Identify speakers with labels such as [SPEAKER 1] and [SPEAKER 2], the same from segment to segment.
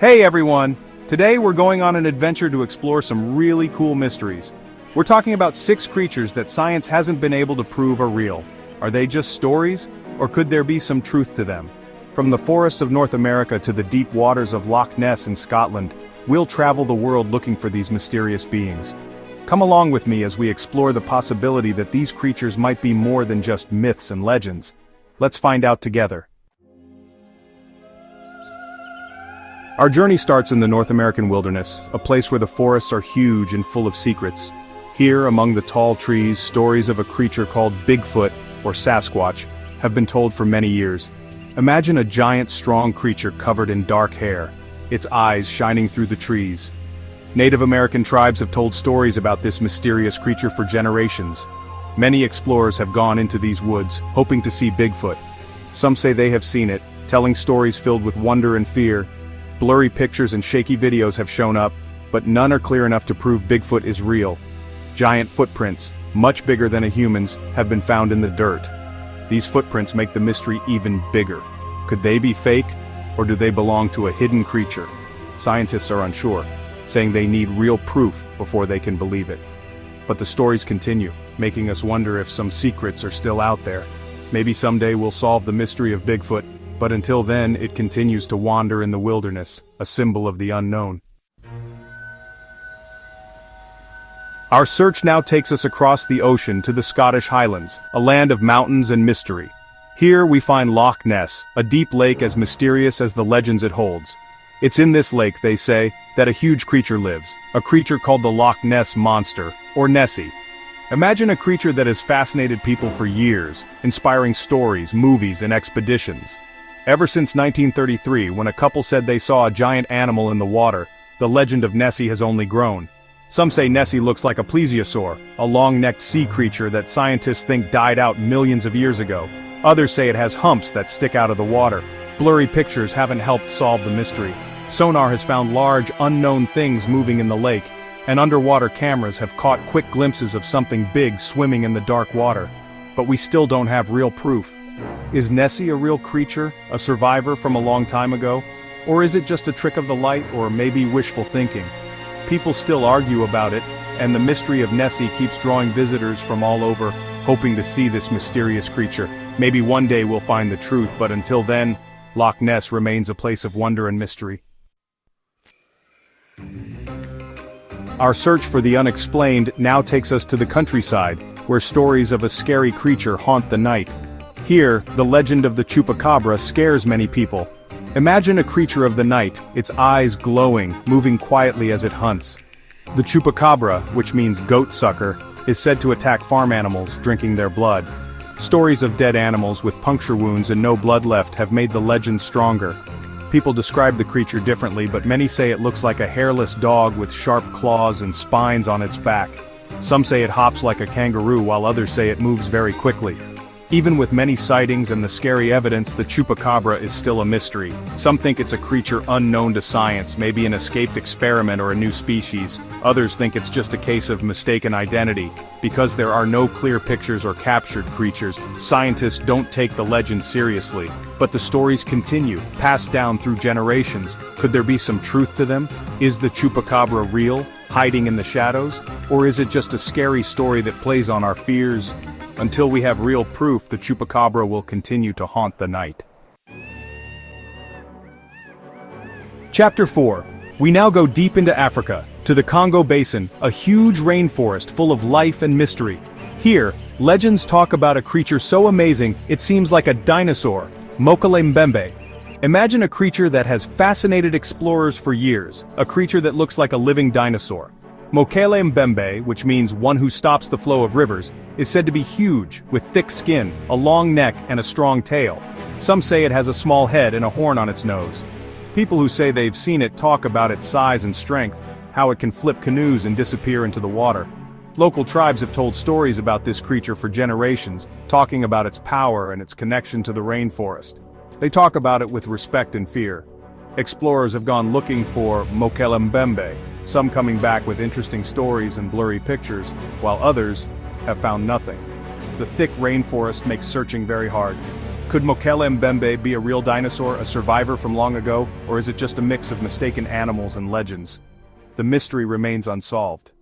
[SPEAKER 1] Hey everyone! Today we're going on an adventure to explore some really cool mysteries. We're talking about 6 creatures that science hasn't been able to prove are real. Are they just stories? Or could there be some truth to them? From the forests of North America to the deep waters of Loch Ness in Scotland, we'll travel the world looking for these mysterious beings. Come along with me as we explore the possibility that these creatures might be more than just myths and legends. Let's find out together. Our journey starts in the North American wilderness, a place where the forests are huge and full of secrets. Here, among the tall trees, stories of a creature called Bigfoot, or Sasquatch, have been told for many years. Imagine a giant, strong creature covered in dark hair, its eyes shining through the trees. Native American tribes have told stories about this mysterious creature for generations. Many explorers have gone into these woods, hoping to see Bigfoot. Some say they have seen it, telling stories filled with wonder and fear. Blurry pictures and shaky videos have shown up, but none are clear enough to prove Bigfoot is real. Giant footprints, much bigger than a human's, have been found in the dirt. These footprints make the mystery even bigger. Could they be fake, or do they belong to a hidden creature? Scientists are unsure, saying they need real proof before they can believe it. But the stories continue, making us wonder if some secrets are still out there. Maybe someday we'll solve the mystery of Bigfoot, but until then it continues to wander in the wilderness, a symbol of the unknown. Our search now takes us across the ocean to the Scottish Highlands, a land of mountains and mystery. Here we find Loch Ness, a deep lake as mysterious as the legends it holds. It's in this lake, they say, that a huge creature lives, a creature called the Loch Ness Monster, or Nessie. Imagine a creature that has fascinated people for years, inspiring stories, movies, and expeditions. Ever since 1933, when a couple said they saw a giant animal in the water, the legend of Nessie has only grown. Some say Nessie looks like a plesiosaur, a long-necked sea creature that scientists think died out millions of years ago. Others say it has humps that stick out of the water. Blurry pictures haven't helped solve the mystery. Sonar has found large, unknown things moving in the lake, and underwater cameras have caught quick glimpses of something big swimming in the dark water. But we still don't have real proof. Is Nessie a real creature, a survivor from a long time ago? Or is it just a trick of the light, or maybe wishful thinking? People still argue about it, and the mystery of Nessie keeps drawing visitors from all over, hoping to see this mysterious creature. Maybe one day we'll find the truth, but until then, Loch Ness remains a place of wonder and mystery. Our search for the unexplained now takes us to the countryside, where stories of a scary creature haunt the night. Here, the legend of the Chupacabra scares many people. Imagine a creature of the night, its eyes glowing, moving quietly as it hunts. The Chupacabra, which means goat sucker, is said to attack farm animals, drinking their blood. Stories of dead animals with puncture wounds and no blood left have made the legend stronger. People describe the creature differently, but many say it looks like a hairless dog with sharp claws and spines on its back. Some say it hops like a kangaroo, while others say it moves very quickly. Even with many sightings and the scary evidence, the Chupacabra is still a mystery. Some think it's a creature unknown to science, maybe an escaped experiment or a new species. Others think it's just a case of mistaken identity. Because there are no clear pictures or captured creatures, scientists don't take the legend seriously. But the stories continue, passed down through generations. Could there be some truth to them? Is the Chupacabra real, hiding in the shadows? Or is it just a scary story that plays on our fears? Until we have real proof, the Chupacabra will continue to haunt the night. Chapter 4. We now go deep into Africa, to the Congo Basin, a huge rainforest full of life and mystery. Here, legends talk about a creature so amazing it seems like a dinosaur, Mokele Mbembe. Imagine a creature that has fascinated explorers for years, a creature that looks like a living dinosaur. Mokele Mbembe, which means one who stops the flow of rivers, is said to be huge, with thick skin, a long neck and a strong tail. Some say it has a small head and a horn on its nose. People who say they've seen it talk about its size and strength, how it can flip canoes and disappear into the water. Local tribes have told stories about this creature for generations, talking about its power and its connection to the rainforest. They talk about it with respect and fear. Explorers have gone looking for Mokele Mbembe, some coming back with interesting stories and blurry pictures, while others have found nothing. The thick rainforest makes searching very hard. Could Mokele Mbembe be a real dinosaur, a survivor from long ago, or is it just a mix of mistaken animals and legends? The mystery remains unsolved.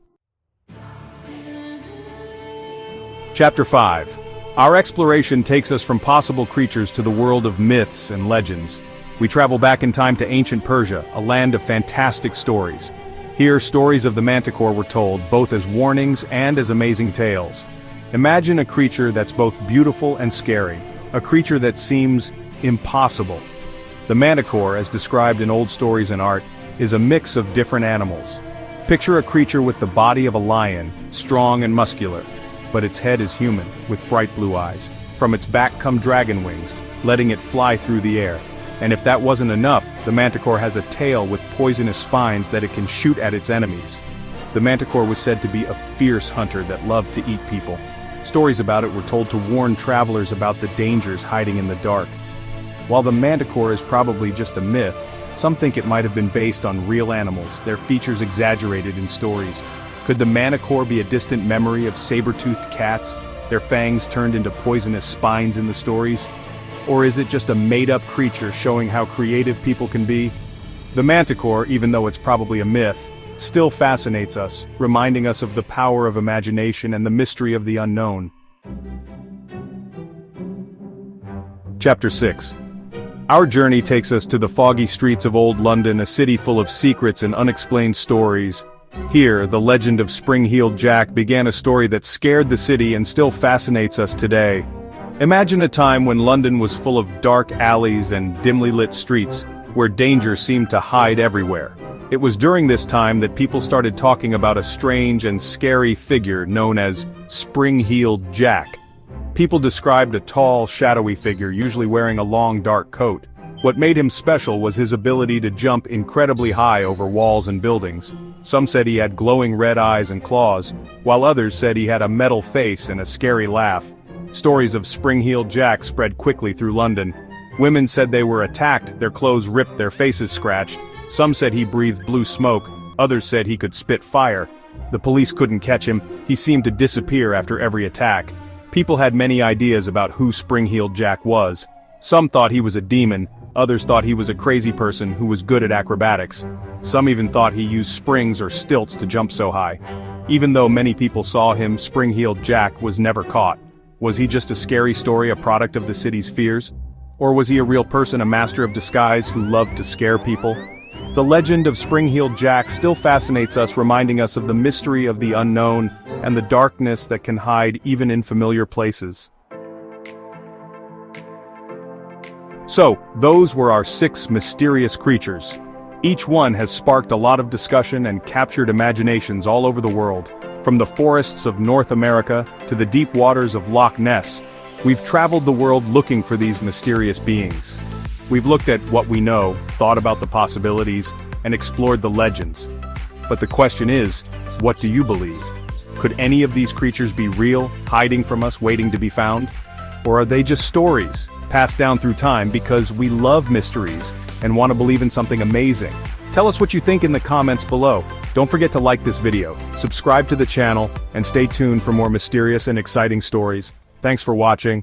[SPEAKER 1] Chapter 5. Our exploration takes us from possible creatures to the world of myths and legends. We travel back in time to ancient Persia, a land of fantastic stories. Here, stories of the manticore were told, both as warnings and as amazing tales. Imagine a creature that's both beautiful and scary, a creature that seems impossible. The manticore, as described in old stories and art, is a mix of different animals. Picture a creature with the body of a lion, strong and muscular, but its head is human, with bright blue eyes. From its back come dragon wings, letting it fly through the air. And if that wasn't enough, the manticore has a tail with poisonous spines that it can shoot at its enemies. The manticore was said to be a fierce hunter that loved to eat people. Stories about it were told to warn travelers about the dangers hiding in the dark. While the manticore is probably just a myth, some think it might have been based on real animals, their features exaggerated in stories. Could the manticore be a distant memory of saber-toothed cats, their fangs turned into poisonous spines in the stories? Or is it just a made-up creature showing how creative people can be? The manticore, even though it's probably a myth, still fascinates us, reminding us of the power of imagination and the mystery of the unknown. Chapter 6. Our journey takes us to the foggy streets of old London, a city full of secrets and unexplained stories. Here, the legend of Spring-Heeled Jack began a story that scared the city and still fascinates us today. Imagine a time when London was full of dark alleys and dimly lit streets, where danger seemed to hide everywhere. It was during this time that people started talking about a strange and scary figure known as Spring-Heeled Jack. People described a tall, shadowy figure, usually wearing a long dark coat. What made him special was his ability to jump incredibly high over walls and buildings. Some said he had glowing red eyes and claws, while others said he had a metal face and a scary laugh. Stories of Spring-Heeled Jack spread quickly through London. Women said they were attacked, their clothes ripped, their faces scratched. Some said he breathed blue smoke, others said he could spit fire. The police couldn't catch him, he seemed to disappear after every attack. People had many ideas about who Spring-Heeled Jack was. Some thought he was a demon, others thought he was a crazy person who was good at acrobatics. Some even thought he used springs or stilts to jump so high. Even though many people saw him, Spring-Heeled Jack was never caught. Was he just a scary story, a product of the city's fears? Or was he a real person, a master of disguise who loved to scare people? The legend of Spring-Heeled Jack still fascinates us, reminding us of the mystery of the unknown and the darkness that can hide even in familiar places. So, those were our 6 mysterious creatures. Each one has sparked a lot of discussion and captured imaginations all over the world. From the forests of North America to the deep waters of Loch Ness, we've traveled the world looking for these mysterious beings. We've looked at what we know, thought about the possibilities, and explored the legends. But the question is, what do you believe? Could any of these creatures be real, hiding from us, waiting to be found? Or are they just stories, passed down through time because we love mysteries and want to believe in something amazing? Tell us what you think in the comments below. Don't forget to like this video, subscribe to the channel, and stay tuned for more mysterious and exciting stories. Thanks for watching.